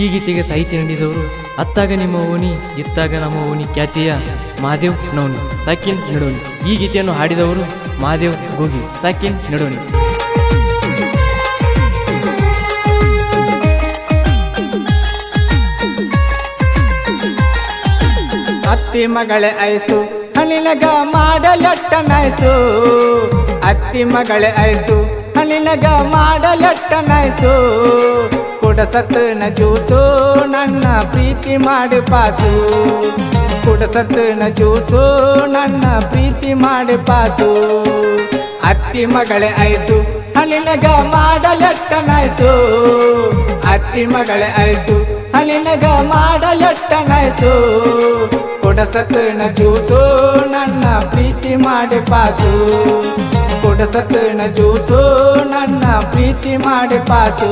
ಈ ಗೀತೆಗೆ ಸಾಹಿತ್ಯ ನೀಡಿದವರು ಅತ್ತಾಗ ನಿಮ್ಮ ಓಣಿ ಇತ್ತಾಗ ನಮ್ಮ ಓಣಿ ಖ್ಯಾತಿಯ ಮಹಾದೇವ್ ನವನಿ ಸಾಕಿನ್ ನಡೋನಿ. ಈ ಗೀತೆಯನ್ನು ಹಾಡಿದವರು ಮಹಾದೇವ್ ಗೋಗಿ ಸಾಕಿನ್ ನಡೋನಿ. ಅತ್ತಿ ಮಗಳೇ ಐಸು ಹಣ್ಣಿನಗ ಮಾಡಲಟ್ಟ ನೈಸು. ಅತ್ತಿ ಮಗಳೇ ಐಸು ಹಣ್ಣಿನಗ ಮಾಡಲಟ್ಟ ನೈಸು. ಕುಡಸತ್ನ ಜ್ಯೂಸು ನನ್ನ ಪ್ರೀತಿ ಮಾಡಿ ಪಾಸು. ಕುಡಸತ್ನ ಜ್ಯೂಸು ನನ್ನ ಪ್ರೀತಿ ಮಾಡಿ ಪಾಸು. ಅತ್ತಿ ಮಗಳೇ ಐಸು ಹಣ್ಣಿನಗ ಮಾಡಲಟ್ಟ ನೈಸು. ಅತ್ತಿ ಮಗಳೇ ಐಸು ಹಣ್ಣಿನಗ ಮಾಡಲಟ್ಟ ನೈಸು. ಕುಡಸತ್ನ ಜ್ಯೂಸು ನನ್ನ ಪ್ರೀತಿ ಮಾಡಿ ಪಾಸು. ಕುಡಸತ್ನ ಜ್ಯೂಸು ನನ್ನ ಪ್ರೀತಿ ಮಾಡಿ ಪಾಸು.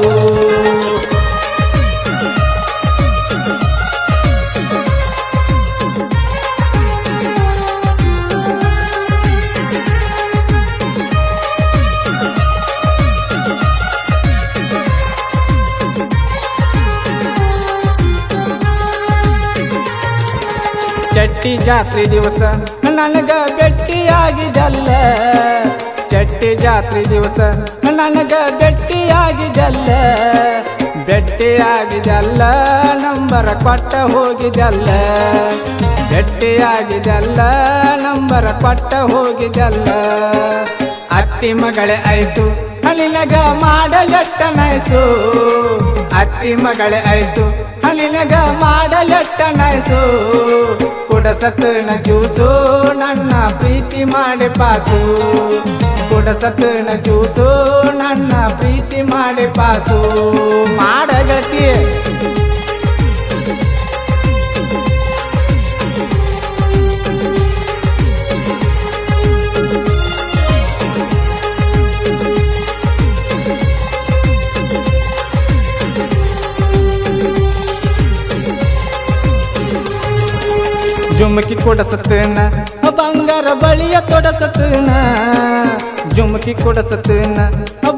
ಚಟ್ಟಿ ಜಾತ್ರೆ ದಿವಸ ನನಗ ಭೇಟಿಯಾಗಿದಲ್ಲ. ಚಟ್ಟಿ ಜಾತ್ರೆ ದಿವಸ ನನಗ ಭೇಟಿಯಾಗಿದಲ್ಲ. ಭೇಟಿಯಾಗಿದಲ್ಲ ನಂಬರ ಕೊಟ್ಟ ಹೋಗಿದಲ್ಲ. ಭೇಟಿಯಾಗಿದಲ್ಲ ನಂಬರ ಕೊಟ್ಟ ಹೋಗಿದಲ್ಲ. ಅತ್ತಿ ಮಗಳೇ ಐಸು ಹಣ್ಣಿನಗ ಮಾಡಲಟ್ಟ ನೈಸು. ಅತ್ತಿ ಮಗಳೇ ಐಸು ಹಣ್ಣಿನಗ ಮಾಡಲಟ್ಟ ನೈಸು. ಕುಡಸತ್ನ ಜ್ಯೂಸು ನನ್ನ ಪ್ರೀತಿ ಮಾಡಿ ಪಾಸು. ಕುಡಸತ್ನ ಜ್ಯೂಸು ನನ್ನ ಪ್ರೀತಿ ಮಾಡಿ ಪಾಸು. ಮಾಡಗತಿ ಜುಮ್ಕಿ ಕೊಡಸತನ ಬಂಗಾರ ಬಳಿಯ ತೊಡಸತನ. ಜುಮ್ಕಿ ಕೊಡಸತನ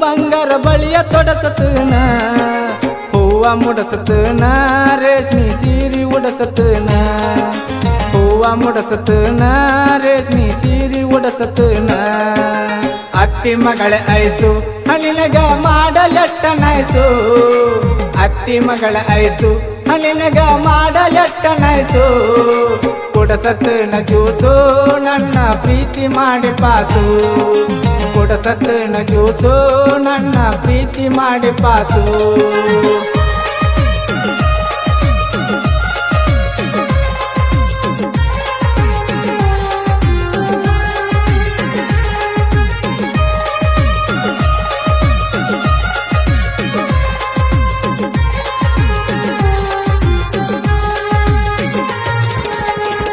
ಬಂಗಾರ ಬಳಿಯ ತೊಡಸತನ. ಹೂವ ಮುಡಸತನ ರೇಷ್ಮಿ ಸೀರಿ ಉಡಸತನ. ಹೂವ ಮುಡಸತನ ರೇಷ್ಮಿ ಸೀರಿ ಉಡಸತನ. ಅತ್ತಿ ಮಗಳೇ ಐಸು ಹಣ್ಣಿನಗ ಮಾಡಲಟ್ಟ ನೈಸು. ಅತ್ತಿ ಮಗಳೇ ಐಸು ಹಣ್ಣಿನಗ ಮಾಡಲಟ್ಟ ನೈಸು. ಕುಡಸತ್ನ ಜ್ಯೂಸು ನನ್ನ ಪ್ರೀತಿ ಮಾಡಿ ಪಾಸು. ಕುಡಸತ್ನ ಜ್ಯೂಸು ನನ್ನ ಪ್ರೀತಿ ಮಾಡಿ ಪಾಸು.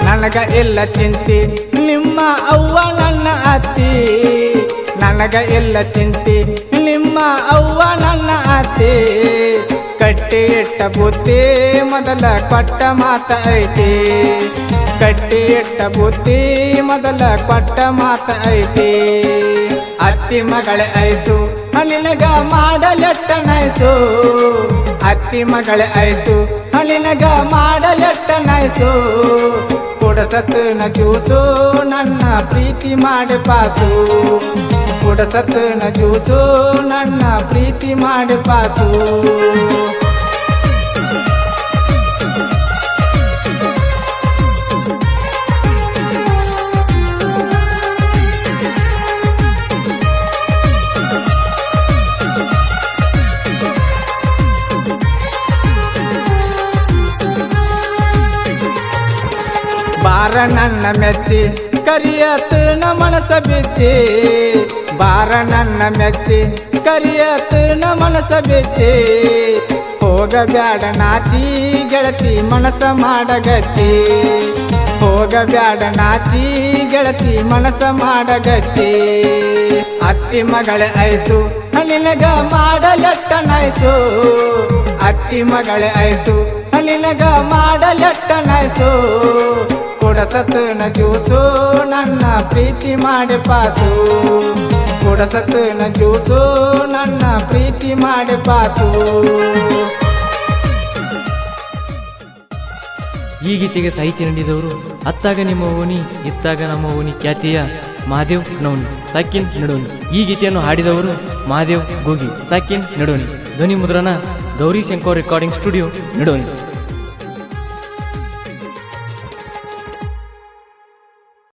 ನನಗ ಎಲ್ಲ ಚಿಂತೆ ನಿಮ್ಮ ಅವ್ವ ನನ್ನ ಅತ್ತಿ. ನನಗ ಎಲ್ಲ ಚಿಂತೆ ನಿಮ್ಮ ಅವ್ವ ನನ್ನ ಅತ್ತಿ. ಕಟ್ಟಿ ಇಟ್ಟ ಬುತ್ತಿ ಮೊದಲ ಕೊಟ್ಟ ಮಾತ ಐತಿ. ಕಟ್ಟಿ ಇಟ್ಟ ಬುತ್ತಿ ಮೊದಲ ಕೊಟ್ಟ ಮಾತ ಐತಿ. ಅತ್ತಿ ಮಗಳೇ ಐಸು ಹಣ್ಣಿನಗ ಮಾಡಲಟ್ಟ ನೈಸು. ಅತ್ತಿ ಮಗಳೇ ಐಸು ಹಣ್ಣಿನಗ ಮಾಡಲಟ್ಟ ನೈಸು. ಕುಡಸತ್ನ ಜ್ಯೂಸು ನನ್ನ ಪ್ರೀತಿ ಮಾಡಿ ಪಾಸು. ಕುಡಸತ್ನ ಜ್ಯೂಸು ನನ್ನ ಪ್ರೀತಿ ಮಾಡಿ ಪಾಸು. ಬಾರ ನನ್ನ ಮೆಚ್ಚಿ ಕರಿಯತನ ಮನಸ ಬಿಚ್ಚಿ. ಬಾರ ನನ್ನ ಮೆಚ್ಚಿ ಕರಿಯತನ ಮನಸ ಬಿಚ್ಚಿ. ಹೋಗಬ್ಯಾಡ ನಾಚಿ ಗೆಳತಿ ಮನಸ ಮಾಡಗಚ್ಚಿ. ಹೋಗಬ್ಯಾಡ ನಾಚಿ ಗೆಳತಿ ಮನಸ ಮಾಡಗಚ್ಚಿ. ಅತ್ತಿ ಮಗಳೇ ಐಸು ಹಣ್ಣಿನಗ ಮಾಡಲಟ್ಟ ನೈಸು. ಅತ್ತಿ ಮಗಳೇ ಐಸು ಹಣ್ಣಿನಗ ಮಾಡಲಟ್ಟ ನೈಸು. ಕುಡಸತ್ನ ಜ್ಯೂಸು ನನ್ನ ಪ್ರೀತಿ ಮಾಡಿ ಪಾಸು. ಕುಡಸತ್ನ ಜ್ಯೂಸು ನನ್ನ ಪ್ರೀತಿ ಮಾಡಿ ಪಾಸು. ಈ ಗೀತೆಗೆ ಸಾಹಿತ್ಯ ನೀಡಿದವರು ಅತ್ತಾಗ ನಿಮ್ಮ ಓಣಿ ಇತ್ತಾಗ ನಮ್ಮ ಓಣಿ ಖ್ಯಾತಿಯ ಮಹಾದೇವ್ ನವನಿ ಸಾಕಿನ್ ನಡೋನಿ. ಈ ಗೀತೆಯನ್ನು ಹಾಡಿದವರು ಮಹಾದೇವ್ ಗೋಗಿ ಸಾಕಿನ್ ನಡೋನಿ. ಧ್ವನಿ ಮುದ್ರಣ ಗೌರಿ ಶಂಕರ್ ರೆಕಾರ್ಡಿಂಗ್ ಸ್ಟುಡಿಯೋ ನಡೋನಿ.